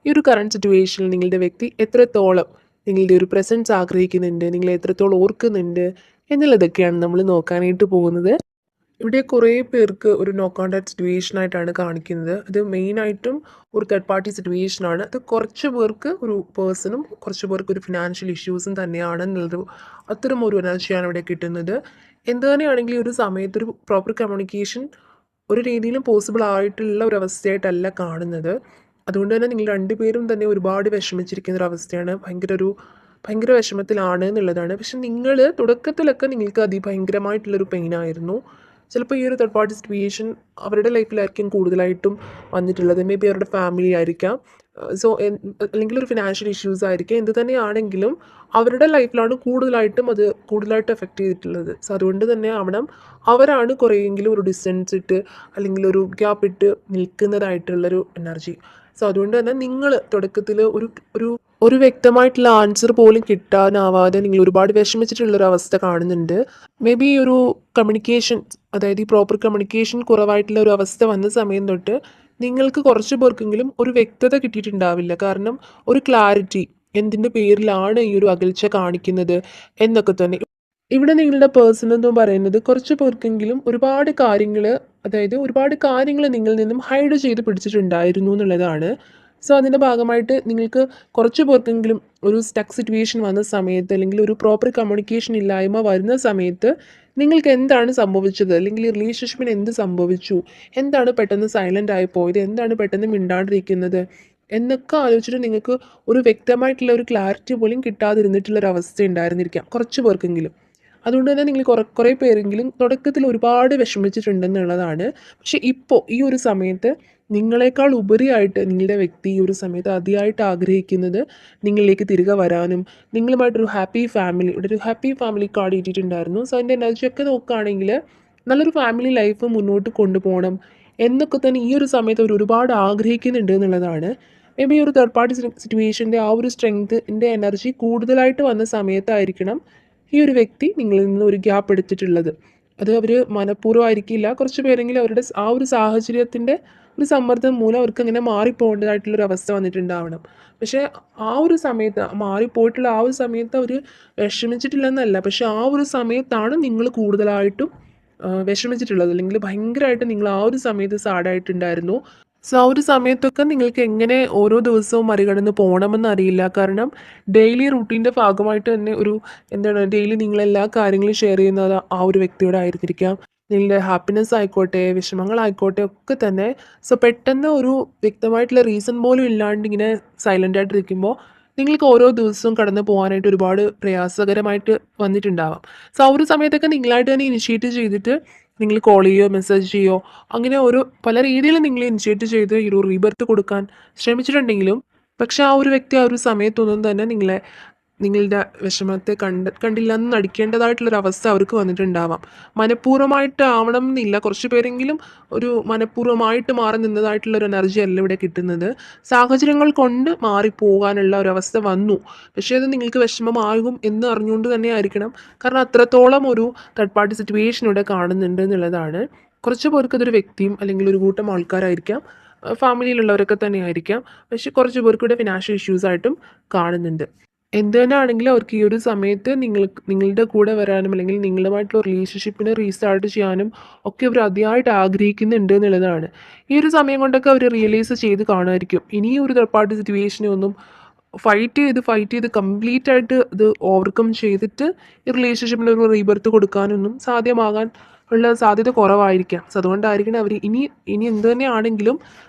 ഈ ഒരു കറണ്ട് സിറ്റുവേഷനിൽ നിങ്ങളുടെ വ്യക്തി എത്രത്തോളം നിങ്ങളുടെ ഒരു പ്രസൻസ് ആഗ്രഹിക്കുന്നുണ്ട്, നിങ്ങളെ എത്രത്തോളം ഓർക്കുന്നുണ്ട് എന്നുള്ളതൊക്കെയാണ് നമ്മൾ നോക്കാനായിട്ട് പോകുന്നത്. ഇവിടെ കുറേ പേർക്ക് ഒരു നോ കോൺടാക്ട് സിറ്റുവേഷൻ ആയിട്ടാണ് കാണിക്കുന്നത്. അത് മെയിനായിട്ടും ഒരു തേർഡ് പാർട്ടി സിറ്റുവേഷൻ ആണ്. അത് കുറച്ച് പേർക്ക് ഒരു പേഴ്സണും കുറച്ച് പേർക്ക് ഒരു ഫിനാൻഷ്യൽ ഇഷ്യൂസും തന്നെയാണ് എന്നുള്ളൊരു അത്തരം ഒരു എനർജിയാണ് ഇവിടെ കിട്ടുന്നത്. എന്ത് തന്നെയാണെങ്കിലും ഈ ഒരു സമയത്ത് ഒരു പ്രോപ്പർ കമ്മ്യൂണിക്കേഷൻ ഒരു രീതിയിലും പോസിബിൾ ആയിട്ടുള്ള ഒരു അവസ്ഥയായിട്ടല്ല കാണുന്നത്. അതുകൊണ്ട് തന്നെ നിങ്ങൾ രണ്ടുപേരും തന്നെ ഒരുപാട് വിഷമിച്ചിരിക്കുന്ന ഒരു അവസ്ഥയാണ്. ഭയങ്കര വിഷമത്തിലാണ് എന്നുള്ളതാണ്. പക്ഷെ നിങ്ങൾ തുടക്കത്തിലൊക്കെ നിങ്ങൾക്ക് അതിഭയങ്കരമായിട്ടുള്ളൊരു പെയിനായിരുന്നു. ചിലപ്പോൾ ഈ ഒരു തേർഡ് പാർട്ടി സിറ്റുവേഷൻ അവരുടെ ലൈഫിലായിരിക്കും കൂടുതലായിട്ടും വന്നിട്ടുള്ളത്. മേ ബി അവരുടെ ഫാമിലി ആയിരിക്കാം, സോ അല്ലെങ്കിൽ ഒരു ഫിനാൻഷ്യൽ ഇഷ്യൂസ് ആയിരിക്കാം. എന്ത് തന്നെയാണെങ്കിലും അവരുടെ ലൈഫിലാണ് കൂടുതലായിട്ട് എഫക്റ്റ് ചെയ്തിട്ടുള്ളത്. സോ അതുകൊണ്ട് തന്നെ ആവണം അവരാണ് കുറേയെങ്കിലും ഒരു ഡിസ്റ്റൻസ് ഇട്ട് അല്ലെങ്കിൽ ഒരു ഗ്യാപ്പ് ഇട്ട് നിൽക്കുന്നതായിട്ടുള്ളൊരു എനർജി. സോ അതുകൊണ്ട് തന്നെ നിങ്ങൾ തുടക്കത്തിൽ ഒരു ഒരു ഒരു വ്യക്തമായിട്ടുള്ള ആൻസർ പോലും കിട്ടാനാവാതെ നിങ്ങൾ ഒരുപാട് വിഷമിച്ചിട്ടുള്ളൊരു അവസ്ഥ കാണുന്നുണ്ട്. മേ ബി ഒരു കമ്മ്യൂണിക്കേഷൻ, അതായത് ഈ പ്രോപ്പർ കമ്മ്യൂണിക്കേഷൻ കുറവായിട്ടുള്ള ഒരു അവസ്ഥ വന്ന സമയം തൊട്ട് നിങ്ങൾക്ക് കുറച്ച് പേർക്കെങ്കിലും ഒരു വ്യക്തത കിട്ടിയിട്ടുണ്ടാവില്ല. കാരണം ഒരു ക്ലാരിറ്റി എന്തിൻ്റെ പേരിലാണ് ഈ ഒരു അകൽച്ച കാണിക്കുന്നത് എന്നൊക്കെ തന്നെ. ഇവിടെ നിങ്ങളുടെ പേഴ്സൺ എന്ന് പറയുന്നത് കുറച്ച് പേർക്കെങ്കിലും ഒരുപാട് കാര്യങ്ങൾ നിങ്ങളിൽ നിന്നും ഹൈഡ് ചെയ്ത് പിടിച്ചിട്ടുണ്ടായിരുന്നു എന്നുള്ളതാണ്. സോ അതിൻ്റെ ഭാഗമായിട്ട് നിങ്ങൾക്ക് കുറച്ച് പേർക്കെങ്കിലും ഒരു സ്റ്റക്ക് സിറ്റുവേഷൻ വന്ന സമയത്ത് അല്ലെങ്കിൽ ഒരു പ്രോപ്പർ കമ്മ്യൂണിക്കേഷൻ ഇല്ലായ്മ വരുന്ന സമയത്ത് നിങ്ങൾക്ക് എന്താണ് സംഭവിച്ചത്, അല്ലെങ്കിൽ ഈ റിലേഷൻഷിപ്പിന് എന്ത് സംഭവിച്ചു, എന്താണ് പെട്ടെന്ന് സൈലൻ്റ് ആയി പോയത്, എന്താണ് പെട്ടെന്ന് മിണ്ടാണ്ടിരിക്കുന്നത് എന്നൊക്കെ ആലോചിച്ചിട്ട് നിങ്ങൾക്ക് ഒരു വ്യക്തമായിട്ടുള്ള ഒരു ക്ലാരിറ്റി പോലും കിട്ടാതിരുന്നിട്ടുള്ളൊരവസ്ഥ ഉണ്ടായിരുന്നിരിക്കാം കുറച്ച് പേർക്കെങ്കിലും. അതുകൊണ്ട് തന്നെ നിങ്ങൾ കുറേ പേരെങ്കിലും തുടക്കത്തിൽ ഒരുപാട് വിഷമിച്ചിട്ടുണ്ടെന്നുള്ളതാണ്. പക്ഷേ ഇപ്പോൾ ഈ ഒരു സമയത്ത് നിങ്ങളെക്കാൾ ഉപരിയായിട്ട് നിങ്ങളുടെ വ്യക്തി ഈ ഒരു സമയത്ത് അതിയായിട്ട് ആഗ്രഹിക്കുന്നത് നിങ്ങളിലേക്ക് തിരികെ വരാനും നിങ്ങളുമായിട്ടൊരു ഇവിടെ ഒരു ഹാപ്പി ഫാമിലി കാർഡ് ഇട്ടിട്ടുണ്ടായിരുന്നു. സോ അതിൻ്റെ എനർജിയൊക്കെ നോക്കുകയാണെങ്കിൽ നല്ലൊരു ഫാമിലി ലൈഫ് മുന്നോട്ട് കൊണ്ടുപോകണം എന്നൊക്കെ തന്നെ ഈ ഒരു സമയത്ത് അവർ ഒരുപാട് ആഗ്രഹിക്കുന്നുണ്ട് എന്നുള്ളതാണ്. മേ ബി ഒരു തേർഡ് പാർട്ടി സിറ്റുവേഷൻ്റെ ആ ഒരു സ്ട്രെങ്ത്തിൻ്റെ എനർജി കൂടുതലായിട്ട് വന്ന സമയത്തായിരിക്കണം ഈ ഒരു വ്യക്തി നിങ്ങളിൽ നിന്ന് ഒരു ഗ്യാപ്പ് എടുത്തിട്ടുള്ളത്. അത് അവർ മനഃപൂർവ്വമായിരിക്കില്ല. കുറച്ച് പേരെങ്കിലും അവരുടെ ആ ഒരു സാഹചര്യത്തിൻ്റെ ഒരു സമ്മർദ്ദം മൂലം അവർക്ക് അങ്ങനെ മാറിപ്പോകേണ്ടതായിട്ടുള്ളൊരു അവസ്ഥ വന്നിട്ടുണ്ടാവണം. പക്ഷേ ആ ഒരു സമയത്ത് മാറിപ്പോയിട്ടുള്ള ആ ഒരു സമയത്ത് അവർ വിഷമിച്ചിട്ടില്ലെന്നല്ല, പക്ഷേ ആ ഒരു സമയത്താണ് നിങ്ങൾ കൂടുതലായിട്ടും വിഷമിച്ചിട്ടുള്ളത്, അല്ലെങ്കിൽ ഭയങ്കരമായിട്ട് നിങ്ങൾ ആ ഒരു സമയത്ത് സാഡായിട്ടുണ്ടായിരുന്നു. സോ ആ ഒരു സമയത്തൊക്കെ നിങ്ങൾക്ക് എങ്ങനെ ഓരോ ദിവസവും മറികടന്ന് പോകണമെന്നറിയില്ല. കാരണം ഡെയിലി റൂട്ടീൻ്റെ ഭാഗമായിട്ട് തന്നെ ഡെയിലി നിങ്ങളെല്ലാ കാര്യങ്ങളും ഷെയർ ചെയ്യുന്നത് ആ ഒരു വ്യക്തിയോടായിരുന്നിരിക്കാം. നിങ്ങളുടെ ഹാപ്പിനെസ് ആയിക്കോട്ടെ, വിഷമങ്ങളായിക്കോട്ടെ ഒക്കെ തന്നെ. സോ പെട്ടെന്ന് ഒരു വ്യക്തമായിട്ടുള്ള റീസൺ പോലും ഇല്ലാണ്ട് ഇങ്ങനെ സൈലൻ്റ് ആയിട്ടിരിക്കുമ്പോൾ നിങ്ങൾക്ക് ഓരോ ദിവസവും കടന്നു പോകാനായിട്ട് ഒരുപാട് പ്രയാസകരമായിട്ട് വന്നിട്ടുണ്ടാവാം. സോ ആ ഒരു സമയത്തൊക്കെ നിങ്ങളായിട്ട് തന്നെ ഇനിഷ്യേറ്റ് ചെയ്തിട്ട് നിങ്ങൾ കോൾ ചെയ്യുകയോ മെസ്സേജ് ചെയ്യുകയോ അങ്ങനെ പല രീതിയിൽ നിങ്ങൾ ഇനിഷ്യേറ്റ് ചെയ്ത് ഈ ഒരു റീബർത്ത് കൊടുക്കാൻ ശ്രമിച്ചിട്ടുണ്ടെങ്കിലും, പക്ഷേ ആ ഒരു വ്യക്തി ആ ഒരു സമയത്തൊന്നും തന്നെ നിങ്ങളുടെ വിഷമത്തെ കണ്ടില്ല എന്ന് നടിക്കേണ്ടതായിട്ടുള്ളൊരവസ്ഥ അവർക്ക് വന്നിട്ടുണ്ടാവാം. മനഃപൂർവ്വമായിട്ട് എന്നില്ല, കുറച്ച് പേരെങ്കിലും ഒരു മനഃപൂർവ്വമായിട്ട് മാറി നിന്നതായിട്ടുള്ളൊരു എനർജി അല്ല ഇവിടെ കിട്ടുന്നത്. സാഹചര്യങ്ങൾ കൊണ്ട് മാറിപ്പോകാനുള്ള ഒരവസ്ഥ വന്നു. പക്ഷേ അത് നിങ്ങൾക്ക് വിഷമമാകും എന്ന് അറിഞ്ഞുകൊണ്ട് തന്നെ ആയിരിക്കണം. കാരണം അത്രത്തോളം ഒരു തേർഡ് പാർട്ടി സിറ്റുവേഷൻ ഇവിടെ കാണുന്നുണ്ട് എന്നുള്ളതാണ്. കുറച്ച് പേർക്ക് അതൊരു വ്യക്തിയും അല്ലെങ്കിൽ ഒരു കൂട്ടം ആൾക്കാരായിരിക്കാം, ഫാമിലിയിലുള്ളവരൊക്കെ തന്നെ ആയിരിക്കാം. പക്ഷേ കുറച്ച് പേർക്ക് ഇവിടെ ഫിനാൻഷ്യൽ ഇഷ്യൂസായിട്ടും കാണുന്നുണ്ട്. എന്ത് തന്നെയാണെങ്കിലും അവർക്ക് ഈ ഒരു സമയത്ത് നിങ്ങളുടെ കൂടെ വരാനും അല്ലെങ്കിൽ നിങ്ങളുമായിട്ടുള്ള റിലേഷൻഷിപ്പിനെ റീസ്റ്റാർട്ട് ചെയ്യാനും ഒക്കെ അവർ അതിയായിട്ട് ആഗ്രഹിക്കുന്നുണ്ട് എന്നുള്ളതാണ്. ഈ ഒരു സമയം കൊണ്ടൊക്കെ അവർ റിയലൈസ് ചെയ്ത് കാണുമായിരിക്കും ഇനി ഒരു തേർഡ് പാർട്ടി സിറ്റുവേഷനെ ഒന്നും ഫൈറ്റ് ചെയ്ത് കംപ്ലീറ്റ് ആയിട്ട് ഇത് ഓവർകം ചെയ്തിട്ട് ഈ റിലേഷൻഷിപ്പിന് ഒരു റീബർത്ത് കൊടുക്കാനൊന്നും സാധ്യമാകാൻ ഉള്ള സാധ്യത കുറവായിരിക്കാം. സോ അതുകൊണ്ടായിരിക്കണം അവർ ഇനി എന്ത് തന്നെയാണെങ്കിലും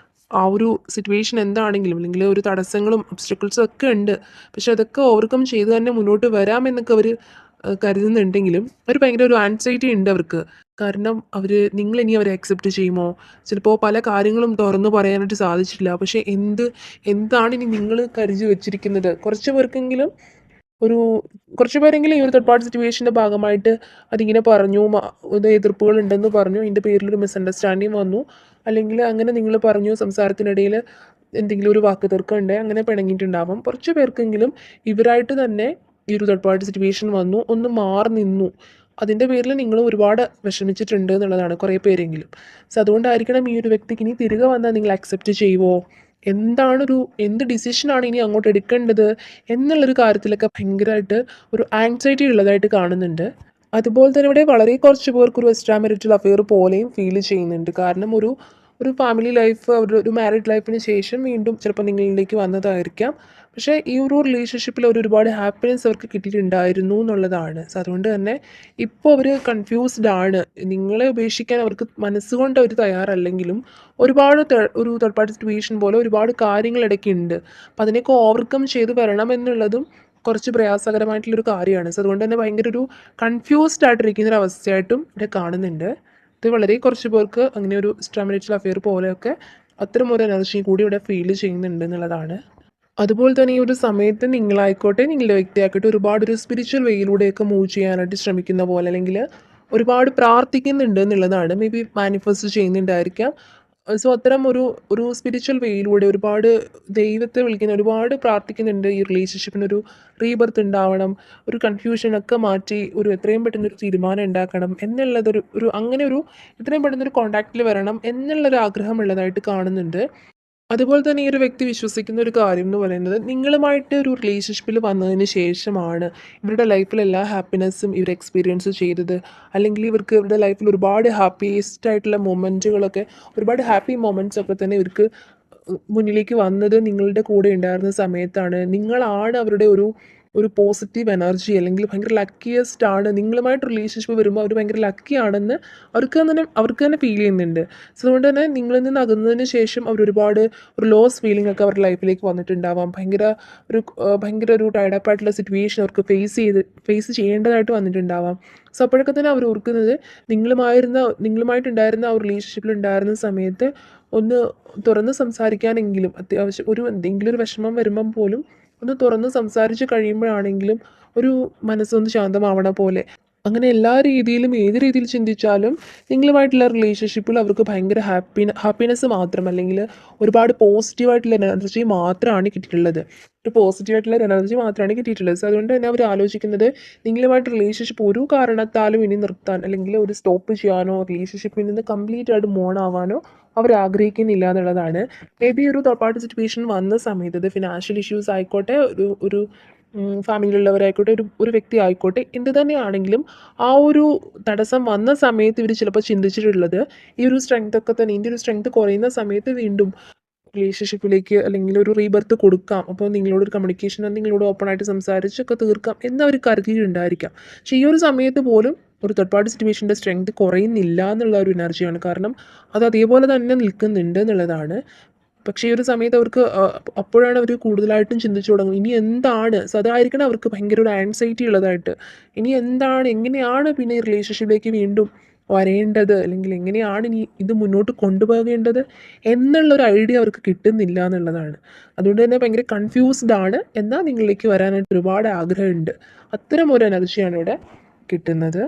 ആ ഒരു സിറ്റുവേഷൻ എന്താണെങ്കിലും അല്ലെങ്കിൽ ഒരു തടസ്സങ്ങളും ഒബ്സ്റ്റക്കിൾസും ഒക്കെ ഉണ്ട്, പക്ഷെ അതൊക്കെ ഓവർകം ചെയ്ത് തന്നെ മുന്നോട്ട് വരാമെന്നൊക്കെ അവർ കരുതുന്നുണ്ടെങ്കിലും ഭയങ്കര ഒരു ആൻസൈറ്റി ഉണ്ട് അവർക്ക്. കാരണം നിങ്ങളിനി അവരെ അക്സെപ്റ്റ് ചെയ്യുമോ, ചിലപ്പോൾ പല കാര്യങ്ങളും തുറന്നു പറയാനായിട്ട് സാധിച്ചിട്ടില്ല. പക്ഷേ എന്താണ് ഇനി നിങ്ങൾ കരുതി വെച്ചിരിക്കുന്നത്. കുറച്ച് പേരെങ്കിലും ഈ ഒരു തേർഡ് പാർട്ടി സിറ്റുവേഷൻ്റെ ഭാഗമായിട്ട് അതിങ്ങനെ പറഞ്ഞു, എതിർപ്പുകൾ ഉണ്ടെന്ന് പറഞ്ഞു, അതിൻ്റെ പേരിലൊരു മിസ്അണ്ടർസ്റ്റാൻഡിങ് വന്നു, അല്ലെങ്കിൽ അങ്ങനെ നിങ്ങൾ പറഞ്ഞു സംസാരത്തിനിടയിൽ എന്തെങ്കിലും ഒരു വാക്ക് തർക്കം ഉണ്ട്, അങ്ങനെ പിണങ്ങിയിട്ടുണ്ടാവാം. കുറച്ച് പേർക്കെങ്കിലും ഇവരായിട്ട് തന്നെ ഈ ഒരു തേർഡ് പാർട്ടി സിറ്റുവേഷൻ വന്നു, ഒന്ന് മാറി നിന്നു. അതിൻ്റെ പേരിൽ നിങ്ങൾ ഒരുപാട് വിഷമിച്ചിട്ടുണ്ട് എന്നുള്ളതാണ് കുറേ പേരെങ്കിലും. സോ അതുകൊണ്ടായിരിക്കണം ഈ ഒരു വ്യക്തിക്ക് ഇനി തിരികെ വന്നാൽ നിങ്ങൾ അക്സെപ്റ്റ് ചെയ്യുമോ എന്താണൊരു എന്ത് ഡിസിഷനാണ് ഇനി അങ്ങോട്ട് എടുക്കേണ്ടത് എന്നുള്ളൊരു കാര്യത്തിലൊക്കെ ഭയങ്കരമായിട്ട് ഒരു ആങ്സൈറ്റി ഉള്ളതായിട്ട് കാണുന്നുണ്ട്. അതുപോലെ തന്നെ ഇവിടെ വളരെ കുറച്ച് പേർക്ക് ഒരു എക്സ്ട്രാ മാരിറ്റൽ അഫെയർ പോലെയും ഫീൽ ചെയ്യുന്നുണ്ട്. കാരണം ഒരു ഒരു ഫാമിലി ലൈഫ്, ഒരു മാരിഡ് ലൈഫിന് ശേഷം വീണ്ടും ചിലപ്പോൾ നിങ്ങളിലേക്ക് വന്നതായിരിക്കാം. പക്ഷേ ഈ ഒരു റിലേഷൻഷിപ്പിൽ ഒരുപാട് ഹാപ്പിനെസ് അവർക്ക് കിട്ടിയിട്ടുണ്ടായിരുന്നു എന്നുള്ളതാണ്. സോ അതുകൊണ്ട് തന്നെ ഇപ്പോൾ അവർ കൺഫ്യൂസ്ഡ് ആണ്. നിങ്ങളെ ഉപേക്ഷിക്കാൻ അവർക്ക് മനസ്സുകൊണ്ട് അവർ തയ്യാറല്ലെങ്കിലും ഒരുപാട് ഒരു തേർഡ് പാർട്ടി സിറ്റുവേഷൻ പോലെ ഒരുപാട് കാര്യങ്ങൾ ഇടയ്ക്കുണ്ട്. അപ്പോൾ അതിനെയൊക്കെ ഓവർകം ചെയ്ത് വരണം എന്നുള്ളതും കുറച്ച് പ്രയാസകരമായിട്ടുള്ളൊരു കാര്യമാണ്. സോ അതുകൊണ്ട് തന്നെ ഭയങ്കര ഒരു കൺഫ്യൂസ്ഡ് ആയിട്ടിരിക്കുന്ന ഒരു അവസ്ഥയായിട്ടും ഇവിടെ കാണുന്നുണ്ട്. ഇത് വളരെ കുറച്ച് പേർക്ക് അങ്ങനെ ഒരു എക്സ്ട്രാ മാരിറ്റൽ അഫെയർ പോലെയൊക്കെ അത്തരം ഒരു എനർജി കൂടി ഇവിടെ ഫീൽ ചെയ്യുന്നുണ്ട് എന്നുള്ളതാണ്. അതുപോലെ തന്നെ ഈ ഒരു സമയത്ത് നിങ്ങളായിക്കോട്ടെ, നിങ്ങളുടെ വ്യക്തിയായിക്കോട്ടെ ഒരുപാട് ഒരു സ്പിരിച്വൽ വേയിലൂടെയൊക്കെ മൂവ് ചെയ്യാനായിട്ട് ശ്രമിക്കുന്ന പോലെ, അല്ലെങ്കിൽ ഒരുപാട് പ്രാർത്ഥിക്കുന്നുണ്ട് എന്നുള്ളതാണ്. മേ ബി മാനിഫെസ്റ്റ് ചെയ്യുന്നുണ്ടായിരിക്കാം. സോ അത്തരം ഒരു ഒരു സ്പിരിച്വൽ വേയിലൂടെ ഒരുപാട് ദൈവത്തെ വിളിക്കുന്ന, ഒരുപാട് പ്രാർത്ഥിക്കുന്നുണ്ട് ഈ റിലേഷൻഷിപ്പിനൊരു റീബർത്ത് ഉണ്ടാവണം, ഒരു കൺഫ്യൂഷനൊക്കെ മാറ്റി ഒരു എത്രയും പെട്ടെന്നൊരു തീരുമാനം ഉണ്ടാക്കണം എന്നുള്ളതൊരു ഒരു അങ്ങനെ ഒരു എത്രയും പെട്ടെന്നൊരു കോൺടാക്റ്റിൽ വരണം എന്നുള്ളൊരു ആഗ്രഹമുള്ളതായിട്ട് കാണുന്നുണ്ട്. അതുപോലെ തന്നെ ഈ ഒരു വ്യക്തി വിശ്വസിക്കുന്ന ഒരു കാര്യം എന്ന് പറയുന്നത്, നിങ്ങളുമായിട്ട് ഒരു റിലേഷൻഷിപ്പിൽ വന്നതിന് ശേഷമാണ് ഇവരുടെ ലൈഫിൽ എല്ലാ ഹാപ്പിനെസ്സും ഇവർ എക്സ്പീരിയൻസ് ചെയ്തത്. അല്ലെങ്കിൽ ഇവർക്ക് ഇവരുടെ ലൈഫിൽ ഒരുപാട് ഹാപ്പിയസ്റ്റ് ആയിട്ടുള്ള മൊമെൻറ്റുകളൊക്കെ, ഒരുപാട് ഹാപ്പി മൊമെൻറ്റ്സ് ഒക്കെ തന്നെ ഇവർക്ക് മുന്നിലേക്ക് വന്നത് നിങ്ങളുടെ കൂടെ ഉണ്ടായിരുന്ന സമയത്താണ്. നിങ്ങളാണ് അവരുടെ ഒരു ഒരു പോസിറ്റീവ് എനർജി, അല്ലെങ്കിൽ ഭയങ്കര ലക്കിയസ്റ്റ് ആണ്. നിങ്ങളുമായിട്ട് റിലേഷൻഷിപ്പ് വരുമ്പോൾ അവർ ഭയങ്കര ലക്കി ആണെന്ന് അവർക്ക് തന്നെ ഫീൽ ചെയ്യുന്നുണ്ട്. സോ അതുകൊണ്ട് തന്നെ നിങ്ങളിൽ നിന്ന് അകന്നതിന് ശേഷം അവർ ഒരുപാട് ഒരു ലോസ് ഫീലിംഗ് ഒക്കെ അവരുടെ ലൈഫിലേക്ക് വന്നിട്ടുണ്ടാവാം. ഭയങ്കര ഒരു ടൈഡപ്പ് ആയിട്ടുള്ള സിറ്റുവേഷൻ അവർക്ക് ഫേസ് ചെയ്യേണ്ടതായിട്ട് വന്നിട്ടുണ്ടാവാം. സോ അപ്പോഴൊക്കെ തന്നെ അവർ ഓർക്കുന്നത്, നിങ്ങളുമായിട്ടുണ്ടായിരുന്ന ആ ഒരു റിലേഷൻഷിപ്പിൽ ഉണ്ടായിരുന്ന സമയത്ത് ഒന്ന് തുറന്ന് സംസാരിക്കാനെങ്കിലും, അത്യാവശ്യം എന്തെങ്കിലും ഒരു വിഷമം വരുമ്പം പോലും ഒന്ന് തുറന്ന് സംസാരിച്ച് കഴിയുമ്പോഴാണെങ്കിലും ഒരു മനസ്സൊന്ന് ശാന്തമാവണ പോലെ. അങ്ങനെ എല്ലാ രീതിയിലും ഏത് രീതിയിൽ ചിന്തിച്ചാലും നിങ്ങളുമായിട്ടുള്ള റിലേഷൻഷിപ്പിൽ അവർക്ക് ഭയങ്കര ഹാപ്പിനെസ് മാത്രം, അല്ലെങ്കിൽ ഒരുപാട് പോസിറ്റീവായിട്ടുള്ള എനർജി മാത്രമാണ് കിട്ടിയിട്ടുള്ളത്. ഒരു പോസിറ്റീവായിട്ടുള്ള എനർജി മാത്രമാണ് കിട്ടിയിട്ടുള്ളത്. സോ അതുകൊണ്ട് തന്നെ അവർ ആലോചിക്കുന്നത്, നിങ്ങളുമായിട്ട് റിലേഷൻഷിപ്പ് ഒരു കാരണത്താലും ഇനി നിർത്താൻ, അല്ലെങ്കിൽ ഒരു സ്റ്റോപ്പ് ചെയ്യാനോ റിലേഷൻഷിപ്പിൽ നിന്ന് കംപ്ലീറ്റ് ആയിട്ട് മോൺ ആവാനോ അവർ ആഗ്രഹിക്കുന്നില്ല എന്നുള്ളതാണ്. മേ ബി ഒരു തേർഡ് പാർട്ടി സിറ്റുവേഷൻ വന്ന സമയത്ത്, ഇത് ഫിനാൻഷ്യൽ ഇഷ്യൂസ് ആയിക്കോട്ടെ, ഒരു ഒരു ഫാമിലിയിലുള്ളവരായിക്കോട്ടെ, ഒരു വ്യക്തി ആയിക്കോട്ടെ, എന്ത് തന്നെയാണെങ്കിലും ആ ഒരു തടസ്സം വന്ന സമയത്ത് ഇവർ ചിലപ്പോൾ ചിന്തിച്ചിട്ടുള്ളത്, ഈ ഒരു സ്ട്രെങ്ത് ഒക്കെ തന്നെ, ഇതിൻ്റെ ഒരു സ്ട്രെങ്ത് കുറയുന്ന സമയത്ത് വീണ്ടും റിലേഷൻഷിപ്പിലേക്ക് അല്ലെങ്കിൽ ഒരു റീബർത്ത് കൊടുക്കാം, അപ്പോൾ നിങ്ങളോടൊരു കമ്മ്യൂണിക്കേഷൻ, നിങ്ങളോട് ഓപ്പണായിട്ട് സംസാരിച്ചൊക്കെ തീർക്കാം എന്നവർ കരുതിയിട്ടുണ്ടായിരിക്കാം. പക്ഷേ ഈ ഒരു സമയത്ത് പോലും ഒരു തേർഡ് പാർട്ടി സിറ്റുവേഷൻ്റെ സ്ട്രെങ്ത് കുറയുന്നില്ല എന്നുള്ള ഒരു എനർജിയാണ്. കാരണം അത് അതേപോലെ തന്നെ നിൽക്കുന്നുണ്ട് എന്നുള്ളതാണ്. പക്ഷേ ഈ ഒരു സമയത്ത് അവർക്ക് അപ്പോഴാണ് അവർ കൂടുതലായിട്ടും ചിന്തിച്ചു തുടങ്ങുന്നത്, ഇനി എന്താണ്. സോ അതായിരിക്കണം അവർക്ക് ഭയങ്കര ഒരു ആൻസൈറ്റി ഉള്ളതായിട്ട്. ഇനി എന്താണ്, എങ്ങനെയാണ് പിന്നെ ഈ റിലേഷൻഷിപ്പിലേക്ക് വീണ്ടും വരേണ്ടത്, അല്ലെങ്കിൽ എങ്ങനെയാണ് ഇനി ഇത് മുന്നോട്ട് കൊണ്ടുപോകേണ്ടത് എന്നുള്ളൊരു ഐഡിയ അവർക്ക് കിട്ടുന്നില്ല എന്നുള്ളതാണ്. അതുകൊണ്ട് തന്നെ ഭയങ്കര കൺഫ്യൂസ്ഡ് ആണ്. എന്നാൽ നിങ്ങളിലേക്ക് വരാനായിട്ട് ഒരുപാട് ആഗ്രഹമുണ്ട്. അത്തരം ഒരു എനർജിയാണ് ഇവിടെ കിട്ടുന്നത്.